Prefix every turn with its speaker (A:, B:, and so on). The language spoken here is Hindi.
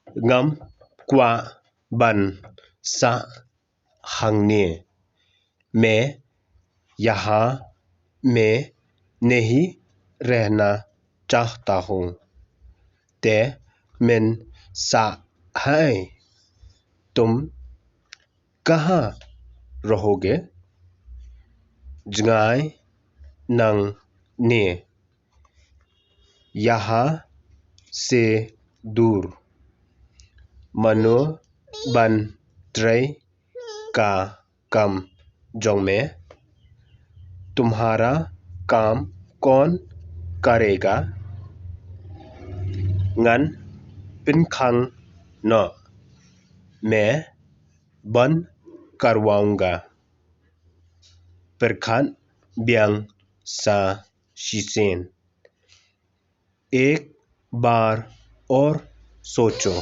A: ngam qua ban sa hangने मैं यहाँ में नहीं रहना चाहता हूँ ते मैं सा है तुम कहाँ रहोगे जगाए नंग ने यहाँ से दूर मनो बन ट्रे का कम जोंग में तुम्हारा काम कौन करेगा ngắn पिन खंग न मैं बन करवाऊंगा परखान ब्यांग सा शीसेन एक बार और सोचो